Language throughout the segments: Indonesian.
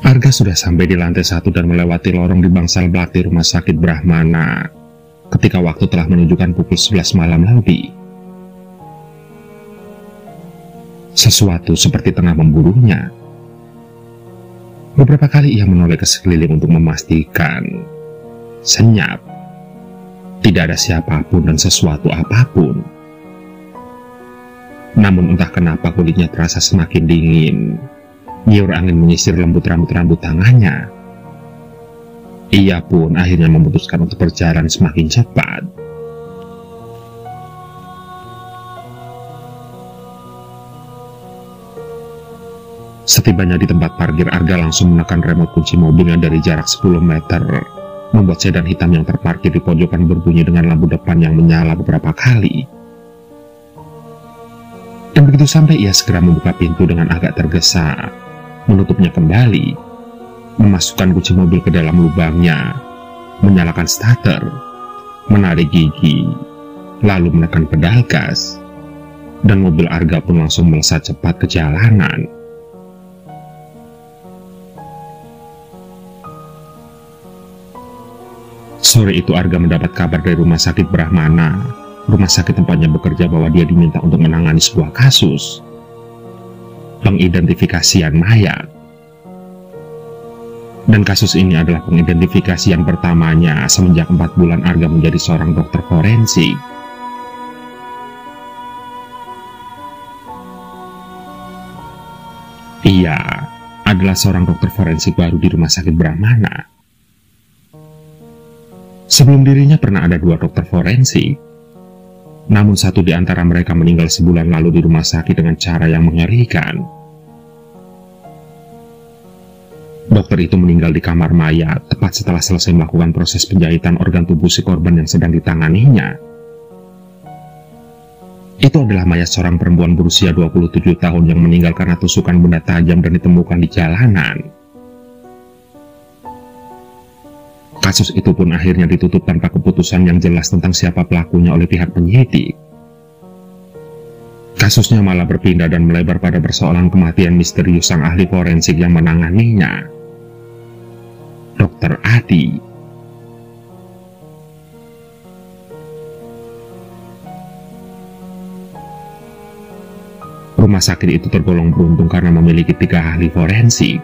Arga sudah sampai di lantai 1 dan melewati lorong di bangsal belakang rumah sakit Brahmana ketika waktu telah menunjukkan pukul 11 malam lebih. Sesuatu seperti tengah memburunya. Beberapa kali ia menoleh ke sekeliling untuk memastikan. Senyap. Tidak ada siapapun dan sesuatu apapun. Namun entah kenapa kulitnya terasa semakin dingin. Nyiur angin menyisir lembut rambut-rambut tangannya. Ia pun akhirnya memutuskan untuk berjalan semakin cepat. Setibanya di tempat parkir, Arga langsung menekan remote kunci mobilnya dari jarak 10 meter, membuat sedan hitam yang terparkir di pojokan berbunyi dengan lampu depan yang menyala beberapa kali. Dan begitu sampai, ia segera membuka pintu dengan agak tergesa, menutupnya kembali, memasukkan kunci mobil ke dalam lubangnya, menyalakan starter, menarik gigi, lalu menekan pedal gas, dan mobil Arga pun langsung melesat cepat ke jalanan. Sore itu Arga mendapat kabar dari rumah sakit Brahmana, rumah sakit tempatnya bekerja, bahwa dia diminta untuk menangani sebuah kasus pengidentifikasian mayat. Dan kasus ini adalah pengidentifikasian pertamanya semenjak 4 bulan Arga menjadi seorang dokter forensik. Ia adalah seorang dokter forensik baru di rumah sakit Brahmana. Sebelum dirinya pernah ada 2 dokter forensik, namun satu di antara mereka meninggal sebulan lalu di rumah sakit dengan cara yang mengerikan. Dokter itu meninggal di kamar mayat tepat setelah selesai melakukan proses penjahitan organ tubuh si korban yang sedang ditanganinya. Itu adalah mayat seorang perempuan berusia 27 tahun yang meninggal karena tusukan benda tajam dan ditemukan di jalanan. Kasus itu pun akhirnya ditutup tanpa keputusan yang jelas tentang siapa pelakunya oleh pihak penyidik. Kasusnya malah berpindah dan melebar pada persoalan kematian misterius sang ahli forensik yang menanganinya, Dr. Adi. Rumah sakit itu tergolong beruntung karena memiliki 3 ahli forensik.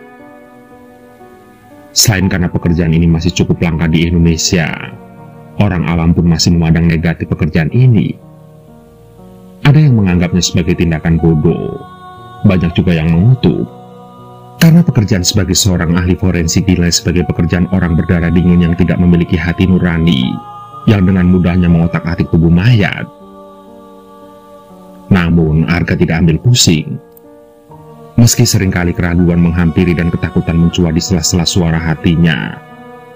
Selain karena pekerjaan ini masih cukup langka di Indonesia, orang awam pun masih memandang negatif pekerjaan ini. Ada yang menganggapnya sebagai tindakan bodoh, banyak juga yang mengutuk. Karena pekerjaan sebagai seorang ahli forensik dinilai sebagai pekerjaan orang berdarah dingin yang tidak memiliki hati nurani, yang dengan mudahnya mengotak-atik tubuh mayat. Namun, Arga tidak ambil pusing. Meski seringkali keraguan menghampiri dan ketakutan mencuat di sela-sela suara hatinya,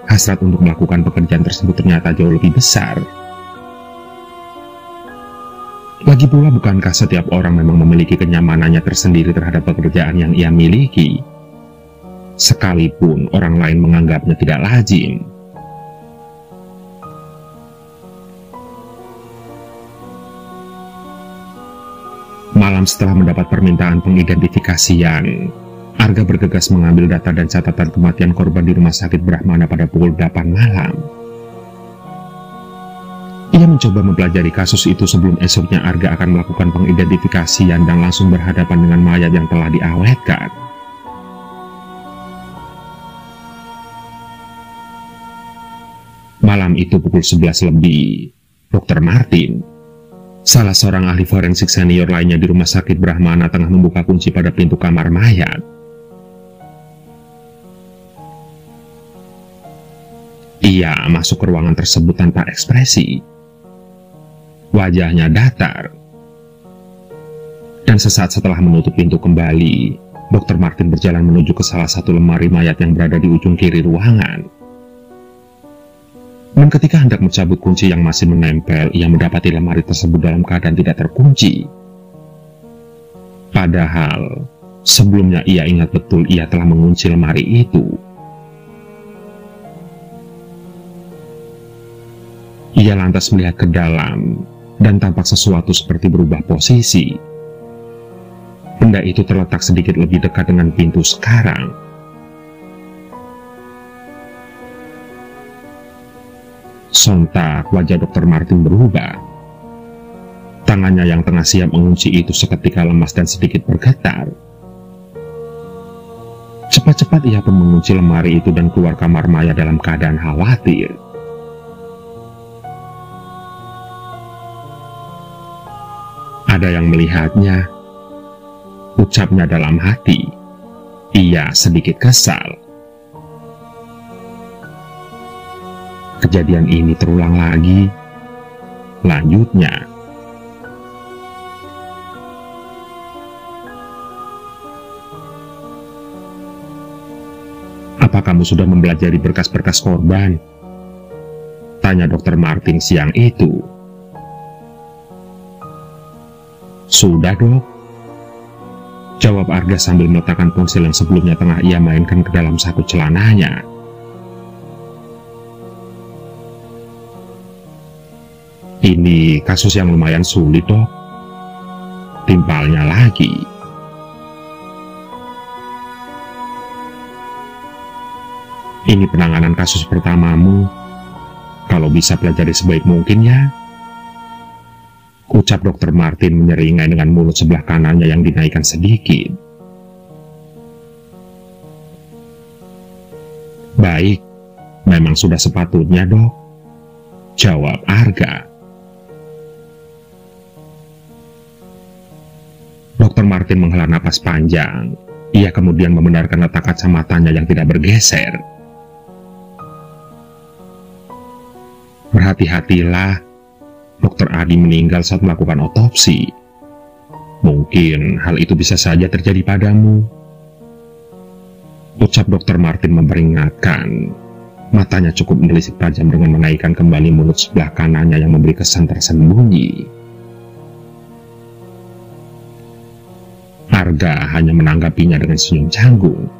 hasrat untuk melakukan pekerjaan tersebut ternyata jauh lebih besar. Lagi pula, bukankah setiap orang memang memiliki kenyamanannya tersendiri terhadap pekerjaan yang ia miliki, sekalipun orang lain menganggapnya tidak lazim? Malam setelah mendapat permintaan pengidentifikasian, Arga bergegas mengambil data dan catatan kematian korban di rumah sakit Brahmana pada pukul 8 malam. Ia mencoba mempelajari kasus itu sebelum esoknya Arga akan melakukan pengidentifikasian dan langsung berhadapan dengan mayat yang telah diawetkan. Malam itu pukul 11 lebih, Dr. Martin, salah seorang ahli forensik senior lainnya di rumah sakit Brahmana, tengah membuka kunci pada pintu kamar mayat. Ia masuk ke ruangan tersebut tanpa ekspresi. Wajahnya datar. Dan sesaat setelah menutup pintu kembali, Dr. Martin berjalan menuju ke salah satu lemari mayat yang berada di ujung kiri ruangan. Dan ketika hendak mencabut kunci yang masih menempel, ia mendapati lemari tersebut dalam keadaan tidak terkunci. Padahal, sebelumnya ia ingat betul ia telah mengunci lemari itu. Ia lantas melihat ke dalam, dan tampak sesuatu seperti berubah posisi. Benda itu terletak sedikit lebih dekat dengan pintu sekarang. Sontak wajah Dr. Martin berubah. Tangannya yang tengah siap mengunci itu seketika lemas dan sedikit bergetar. Cepat-cepat ia pun mengunci lemari itu dan keluar kamar Maya dalam keadaan khawatir. Ada yang melihatnya, ucapnya dalam hati. Ia sedikit kesal. Kejadian ini terulang lagi. Lanjutnya, "Apa kamu sudah mempelajari berkas-berkas korban?" tanya Dr. Martin siang itu. "Sudah, Dok," jawab Arga sambil meletakkan ponsel yang sebelumnya tengah ia mainkan ke dalam saku celananya. "Ini kasus yang lumayan sulit, Dok," timpalnya lagi. "Ini penanganan kasus pertamamu. Kalau bisa pelajari sebaik mungkin ya," ucap Dr. Martin menyeringai dengan mulut sebelah kanannya yang dinaikkan sedikit. "Baik, memang sudah sepatutnya, Dok," jawab Arga. Dr. Martin menghela napas panjang. Ia kemudian membenarkan letak kacamatanya yang tidak bergeser. "Berhati-hatilah. Dr. Adi meninggal saat melakukan otopsi. Mungkin hal itu bisa saja terjadi padamu," ucap Dr. Martin memperingatkan. Matanya cukup menelisik tajam dengan menaikkan kembali mulut sebelah kanannya yang memberi kesan tersembunyi. Arga hanya menanggapinya dengan senyum canggung.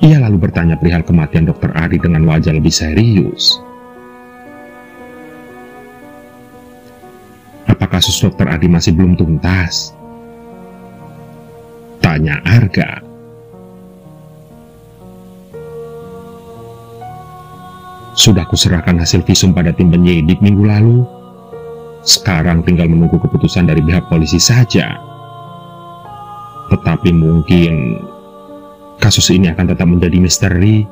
Ia lalu bertanya perihal kematian Dr. Adi dengan wajah lebih serius. "Apa kasus Dr. Adi masih belum tuntas?" tanya Arga. "Sudah kuserahkan hasil visum pada tim penyidik minggu lalu. Sekarang tinggal menunggu keputusan dari pihak polisi saja. Tetapi mungkin kasus ini akan tetap menjadi misteri,"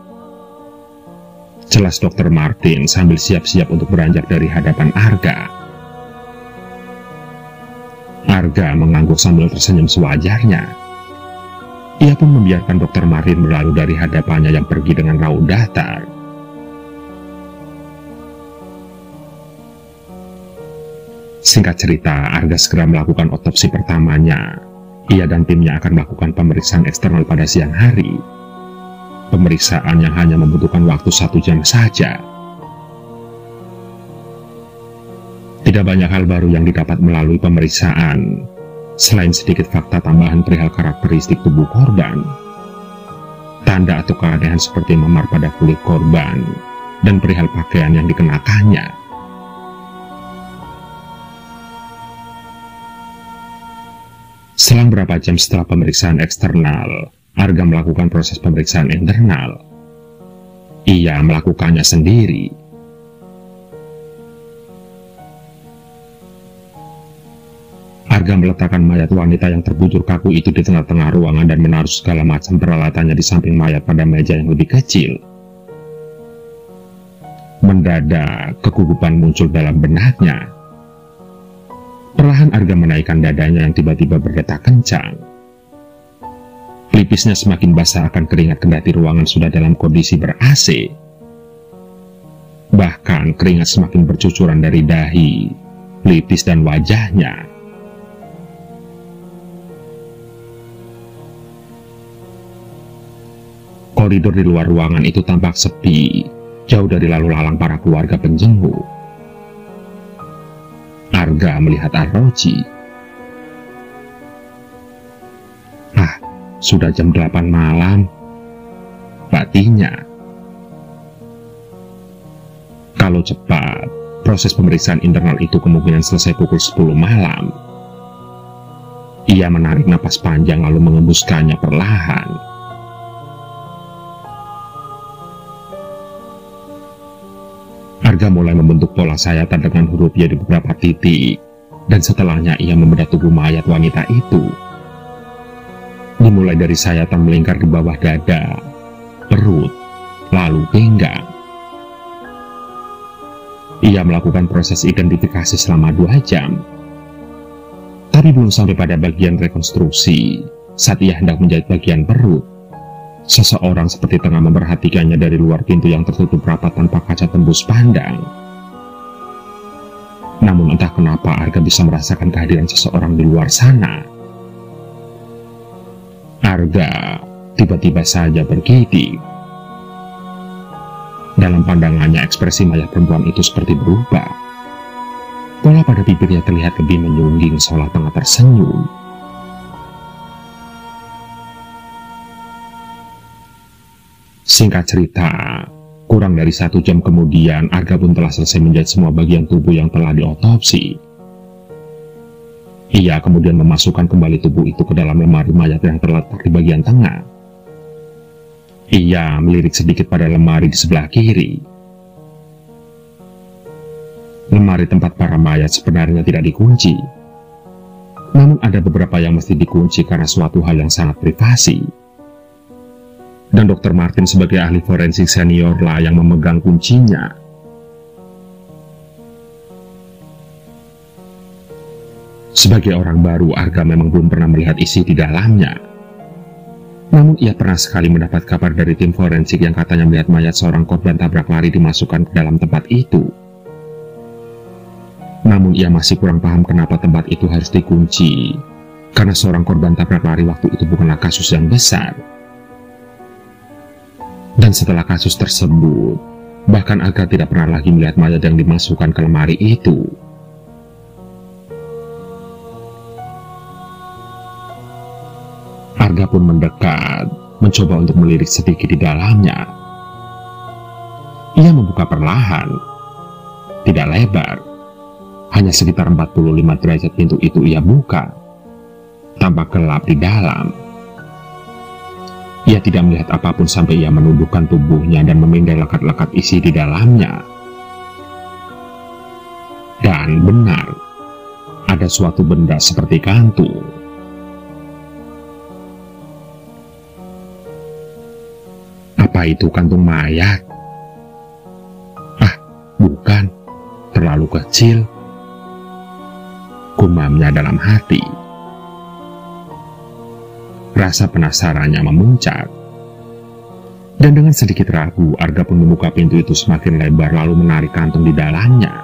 jelas Dr. Martin sambil siap-siap untuk beranjak dari hadapan Arga. Arga mengangguk sambil tersenyum sewajarnya. Ia pun membiarkan Dr. Martin berlalu dari hadapannya yang pergi dengan raut datar. Singkat cerita, Arga segera melakukan otopsi pertamanya. Ia dan timnya akan melakukan pemeriksaan eksternal pada siang hari. Pemeriksaan yang hanya membutuhkan waktu 1 jam saja. Tidak banyak hal baru yang didapat melalui pemeriksaan, selain sedikit fakta tambahan perihal karakteristik tubuh korban, tanda atau keanehan seperti memar pada kulit korban, dan perihal pakaian yang dikenakannya. Selang berapa jam setelah pemeriksaan eksternal, Arga melakukan proses pemeriksaan internal. Ia melakukannya sendiri. Arga meletakkan mayat wanita yang terbujur kaku itu di tengah-tengah ruangan dan menaruh segala macam peralatannya di samping mayat pada meja yang lebih kecil. Mendadak, kegugupan muncul dalam benaknya. Perlahan Arga menaikkan dadanya yang tiba-tiba berdetak kencang. Pelipisnya semakin basah akan keringat kendati ruangan sudah dalam kondisi ber-AC. Bahkan keringat semakin bercucuran dari dahi, pelipis dan wajahnya. Koridor di luar ruangan itu tampak sepi, jauh dari lalu lalang para keluarga penjenguk. Arga melihat Arroji. "Ah, sudah jam 8 malam," batinnya. Kalau cepat, proses pemeriksaan internal itu kemungkinan selesai pukul 10 malam. Ia menarik napas panjang lalu mengembuskannya perlahan. Arga mulai membentuk pola sayatan dengan huruf Y di beberapa titik, dan setelahnya ia membedah tubuh mayat wanita itu. Dimulai dari sayatan melingkar di bawah dada, perut, lalu pinggang. Ia melakukan proses identifikasi selama 2 jam. Tapi belum sampai pada bagian rekonstruksi, saat ia hendak menjahit bagian perut, seseorang seperti tengah memperhatikannya dari luar pintu yang tertutup rapat tanpa kaca tembus pandang. Namun entah kenapa Arga bisa merasakan kehadiran seseorang di luar sana. Arga tiba-tiba saja bergidik. Dalam pandangannya ekspresi mayat perempuan itu seperti berubah. Pola pada bibirnya terlihat lebih menyungging seolah tengah tersenyum. Singkat cerita, kurang dari 1 jam kemudian Arga pun telah selesai menjahit semua bagian tubuh yang telah diotopsi. Ia kemudian memasukkan kembali tubuh itu ke dalam lemari mayat yang terletak di bagian tengah. Ia melirik sedikit pada lemari di sebelah kiri. Lemari tempat para mayat sebenarnya tidak dikunci. Namun ada beberapa yang mesti dikunci karena suatu hal yang sangat privasi. Dan Dr. Martin sebagai ahli forensik senior lah yang memegang kuncinya. Sebagai orang baru, Arga memang belum pernah melihat isi di dalamnya. Namun ia pernah sekali mendapat kabar dari tim forensik yang katanya melihat mayat seorang korban tabrak lari dimasukkan ke dalam tempat itu. Namun ia masih kurang paham kenapa tempat itu harus dikunci, karena seorang korban tabrak lari waktu itu bukanlah kasus yang besar. Dan setelah kasus tersebut, bahkan Arga tidak pernah lagi melihat mayat yang dimasukkan ke lemari itu. Arga pun mendekat, mencoba untuk melirik sedikit di dalamnya. Ia membuka perlahan, tidak lebar. Hanya sekitar 45 derajat pintu itu ia buka. Tampak gelap di dalam. Ia tidak melihat apapun sampai ia menundukkan tubuhnya dan memindai lekat-lekat isi di dalamnya. Dan benar, ada suatu benda seperti kantung. Apa itu kantung mayat? Ah, bukan. Terlalu kecil. Gumamnya dalam hati. Rasa penasarannya memuncak. Dan dengan sedikit ragu, Arga pun membuka pintu itu semakin lebar lalu menarik kantung di dalamnya.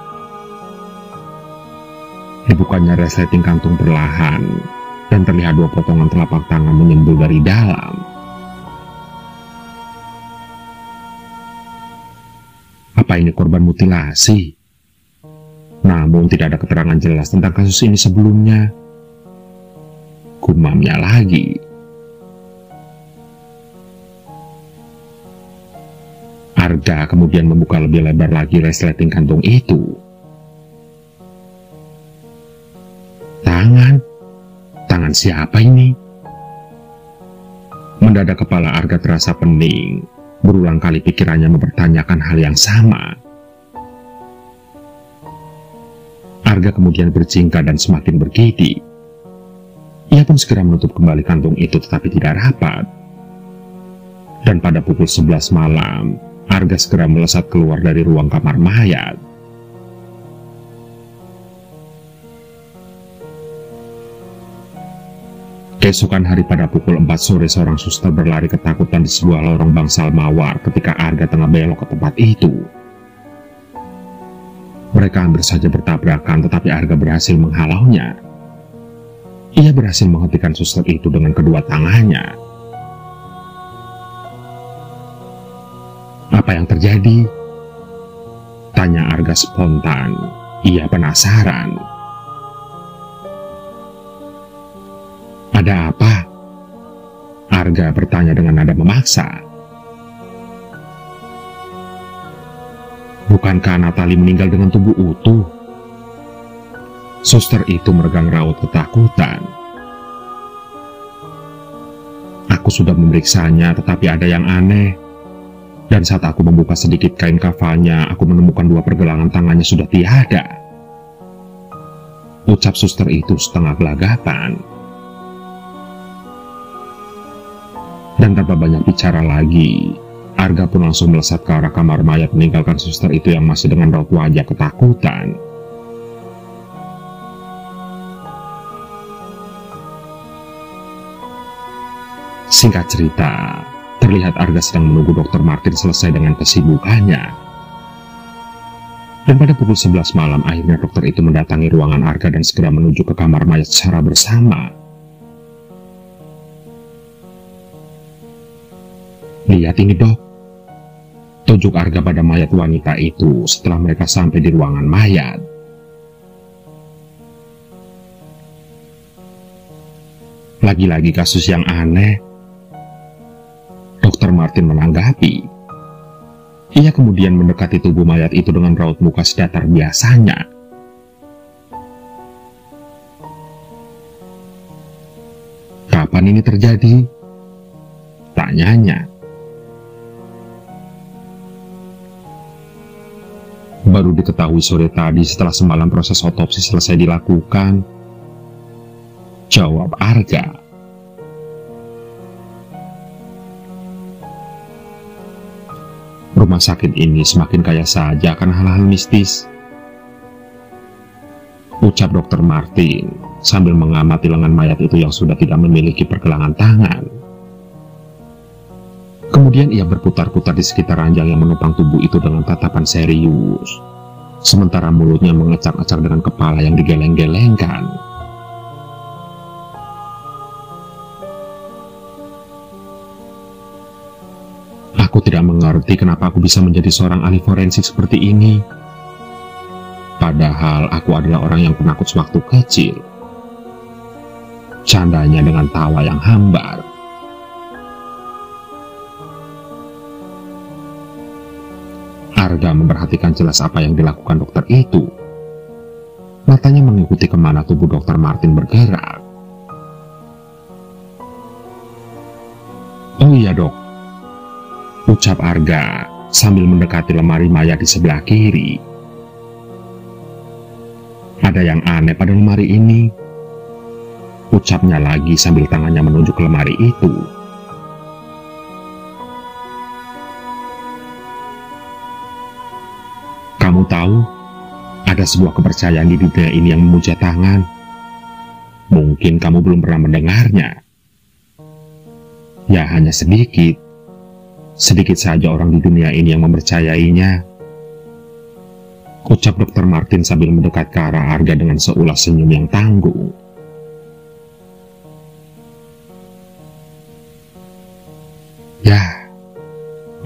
Dibukanya resleting kantung perlahan, dan terlihat 2 potongan telapak tangan menyembul dari dalam. Apa ini korban mutilasi? Namun tidak ada keterangan jelas tentang kasus ini sebelumnya. Gumamnya lagi. Arga kemudian membuka lebih lebar lagi resleting kantung itu. Tangan siapa ini? Mendadak kepala Arga terasa pening. Berulang kali pikirannya mempertanyakan hal yang sama. Arga kemudian berjingka dan semakin bergidik. Ia pun segera menutup kembali kantung itu tetapi tidak rapat. Dan pada pukul 11 malam, Arga segera melesat keluar dari ruang kamar mayat. Keesokan hari pada pukul 4 sore seorang suster berlari ketakutan di sebuah lorong bangsal mawar ketika Arga tengah belok ke tempat itu. Mereka hampir saja bertabrakan tetapi Arga berhasil menghalaunya. Ia berhasil menghentikan suster itu dengan kedua tangannya. Apa yang terjadi? Tanya Arga spontan. Ia penasaran. Ada apa? Arga bertanya dengan nada memaksa. Bukankah Natali meninggal dengan tubuh utuh? Suster itu meregang raut ketakutan. Aku sudah memeriksanya, tetapi ada yang aneh. Dan saat aku membuka sedikit kain kafalnya, aku menemukan 2 pergelangan tangannya sudah tiada. Ucap suster itu setengah gelagapan. Dan tanpa banyak bicara lagi, Arga pun langsung melesat ke arah kamar mayat meninggalkan suster itu yang masih dengan raut wajah ketakutan. Singkat cerita, terlihat Arga sedang menunggu Dr. Martin selesai dengan kesibukannya. Dan pada pukul 11 malam, akhirnya dokter itu mendatangi ruangan Arga dan segera menuju ke kamar mayat secara bersama. "Lihat ini, Dok," tunjuk Arga pada mayat wanita itu setelah mereka sampai di ruangan mayat. "Lagi-lagi kasus yang aneh," Dr. Martin menanggapi. Ia kemudian mendekati tubuh mayat itu dengan raut muka sedatar biasanya. "Kapan ini terjadi?" tanyanya. "Baru diketahui sore tadi setelah semalam proses otopsi selesai dilakukan," jawab Arga. "Rumah sakit ini semakin kaya saja akan hal-hal mistis," ucap Dr. Martin sambil mengamati lengan mayat itu yang sudah tidak memiliki pergelangan tangan. Kemudian ia berputar-putar di sekitar ranjang yang menopang tubuh itu dengan tatapan serius, sementara mulutnya mengecak-ecak dengan kepala yang digeleng-gelengkan. "Aku tidak mengerti kenapa aku bisa menjadi seorang ahli forensik seperti ini. Padahal aku adalah orang yang penakut sewaktu kecil," candanya dengan tawa yang hambar. Arga memperhatikan jelas apa yang dilakukan dokter itu. Matanya mengikuti kemana tubuh Dr. Martin bergerak. "Oh iya, Dok," ucap Arga sambil mendekati lemari mayat di sebelah kiri. "Ada yang aneh pada lemari ini," ucapnya lagi sambil tangannya menunjuk ke lemari itu. "Kamu tahu, ada sebuah kepercayaan di dunia ini yang memuja tangan. Mungkin kamu belum pernah mendengarnya. Ya, hanya sedikit. Sedikit saja orang di dunia ini yang mempercayainya," ucap Dr. Martin sambil mendekat ke arah Arga dengan seulas senyum yang tanggung. "Ya,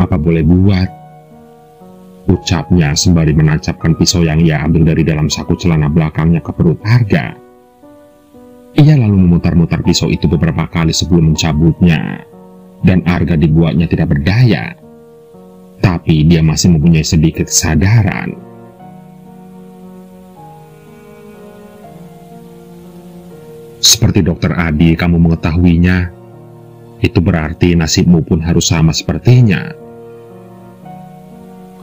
apa boleh buat," ucapnya sembari menancapkan pisau yang ia ambil dari dalam saku celana belakangnya ke perut Arga. Ia lalu memutar-mutar pisau itu beberapa kali sebelum mencabutnya. Dan Arga dibuatnya tidak berdaya, tapi dia masih mempunyai sedikit kesadaran. "Seperti Dokter Adi, kamu mengetahuinya. Itu berarti nasibmu pun harus sama sepertinya,"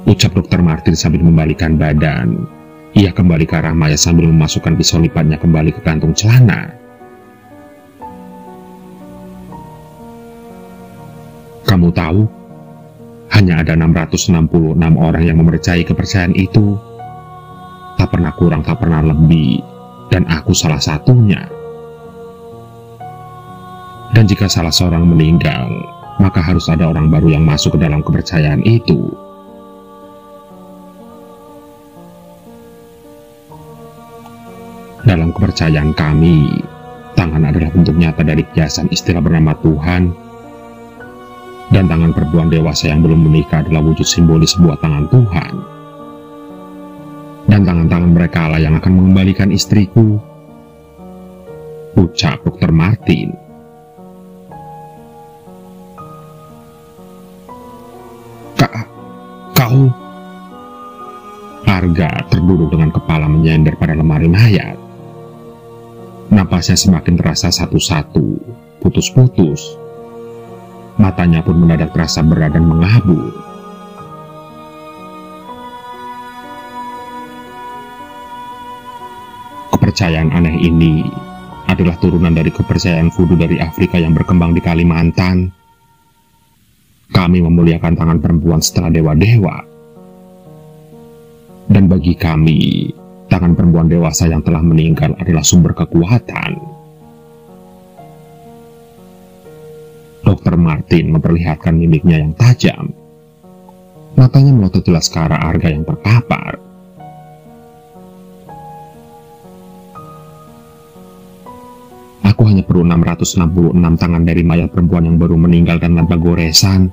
ucap Dr. Martin sambil membalikkan badan. Ia kembali ke arah mayat sambil memasukkan pisau lipatnya kembali ke kantung celana. "Kamu tahu, hanya ada 666 orang yang mempercayai kepercayaan itu. Tak pernah kurang, tak pernah lebih, dan aku salah satunya. Dan jika salah seorang meninggal, maka harus ada orang baru yang masuk ke dalam kepercayaan itu." "Dalam kepercayaan kami, tangan adalah bentuk nyata dari kiasan istilah bernama Tuhan. Dan tangan perempuan dewasa yang belum menikah adalah wujud simbolis sebuah tangan Tuhan. Dan tangan-tangan mereka lah yang akan mengembalikan istriku," ucap Dr. Martin. Kau?" Arga terduduk dengan kepala menyender pada lemari mayat. Napasnya semakin terasa satu-satu, putus-putus. Matanya pun mendadak terasa berat dan mengabur. Kepercayaan aneh ini adalah turunan dari kepercayaan voodoo dari Afrika yang berkembang di Kalimantan. Kami memuliakan tangan perempuan setelah dewa-dewa. Dan bagi kami, tangan perempuan dewasa yang telah meninggal adalah sumber kekuatan. Dr. Martin memperlihatkan mimiknya yang tajam. Matanya melotot jelas ke arah Arga yang terkapar. Aku hanya perlu 666 tangan dari mayat perempuan yang baru meninggal dan tanpa goresan.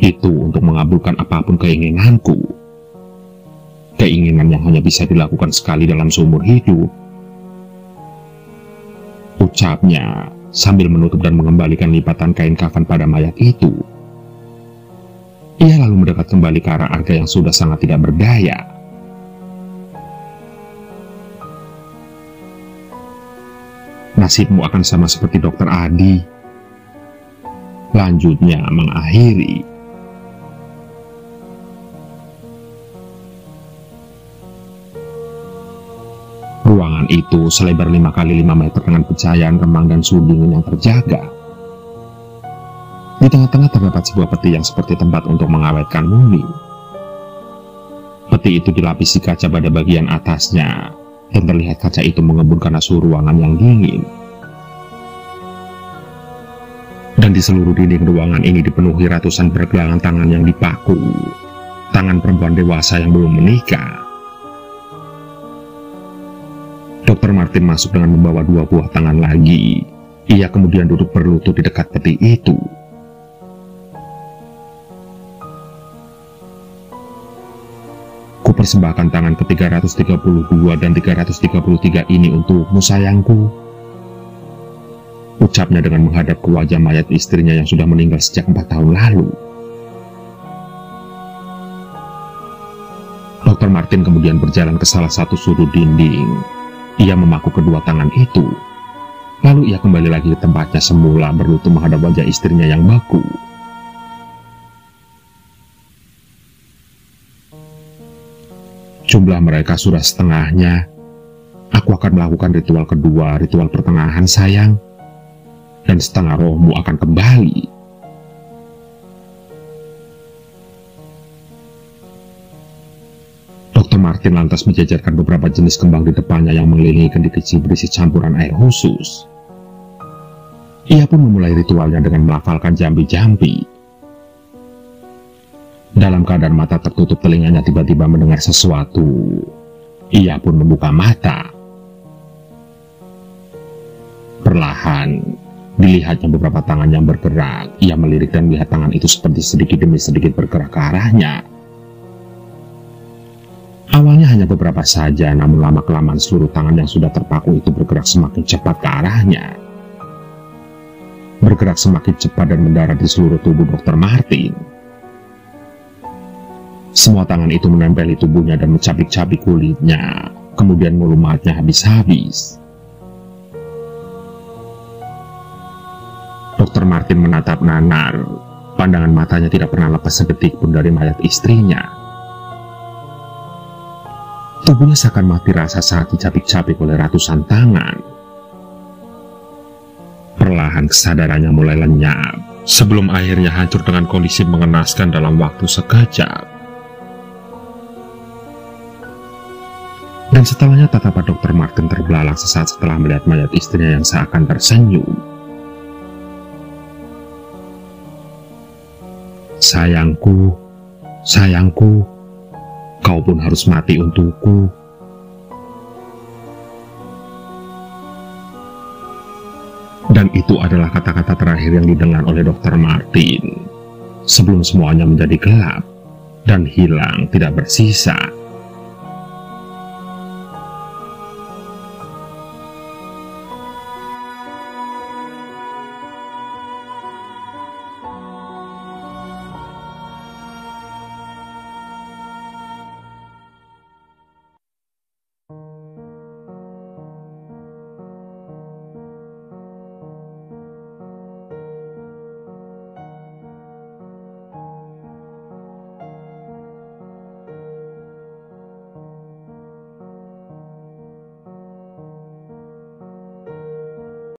Itu untuk mengabulkan apapun keinginanku. Keinginan yang hanya bisa dilakukan sekali dalam seumur hidup. Ucapnya sambil menutup dan mengembalikan lipatan kain kafan pada mayat itu. Ia lalu mendekat kembali ke arah Arga yang sudah sangat tidak berdaya. Nasibmu akan sama seperti Dokter Adi. Lanjutnya mengakhiri. Ruangan itu selebar 5 kali 5 meter dengan pencahayaan remang dan suhu dingin yang terjaga. Di tengah-tengah terdapat sebuah peti yang seperti tempat untuk mengawetkan mumi. Peti itu dilapisi kaca pada bagian atasnya, dan terlihat kaca itu mengembun karena suhu ruangan yang dingin. Dan di seluruh dinding ruangan ini dipenuhi ratusan pergelangan tangan yang dipaku. Tangan perempuan dewasa yang belum menikah. Dr. Martin masuk dengan membawa 2 buah tangan lagi. Ia kemudian duduk berlutut di dekat peti itu. Kupersembahkan tangan ke-332 dan 333 ini untukmu, sayangku. Ucapnya dengan menghadap ke wajah mayat istrinya yang sudah meninggal sejak 4 tahun lalu. Dr. Martin kemudian berjalan ke salah satu sudut dinding. Ia memaku kedua tangan itu. Lalu ia kembali lagi ke tempatnya semula, berlutut menghadap wajah istrinya yang beku. Jumlah mereka sudah setengahnya. Aku akan melakukan ritual kedua, ritual pertengahan, sayang. Dan setengah rohmu akan kembali. Dr. Martin lantas menjajarkan beberapa jenis kembang di depannya yang mengelilingi kendi kecil berisi campuran air khusus. Ia pun memulai ritualnya dengan melafalkan jambi-jambi. Dalam keadaan mata tertutup, telinganya tiba-tiba mendengar sesuatu. Ia pun membuka mata. Perlahan, dilihatnya beberapa tangan yang bergerak. Ia melirik dan melihat tangan itu seperti sedikit demi sedikit bergerak ke arahnya. Awalnya hanya beberapa saja, namun lama-kelamaan seluruh tangan yang sudah terpaku itu bergerak semakin cepat ke arahnya. Bergerak semakin cepat dan mendarat di seluruh tubuh Dr. Martin. Semua tangan itu menempeli tubuhnya dan mencabik-cabik kulitnya, kemudian melumatnya habis-habis. Dr. Martin menatap nanar. Pandangan matanya tidak pernah lepas sedetik pun dari mayat istrinya. Tubuhnya seakan mati rasa saat dicabik-cabik oleh ratusan tangan. Perlahan kesadarannya mulai lenyap, sebelum akhirnya hancur dengan kondisi mengenaskan dalam waktu sekejap. Dan setelahnya tatapan Dr. Martin terbelalak sesaat setelah melihat mayat istrinya yang seakan tersenyum. Sayangku, sayangku, kau pun harus mati untukku. Dan itu adalah kata-kata terakhir yang didengar oleh Dr. Martin sebelum semuanya menjadi gelap dan hilang tidak bersisa.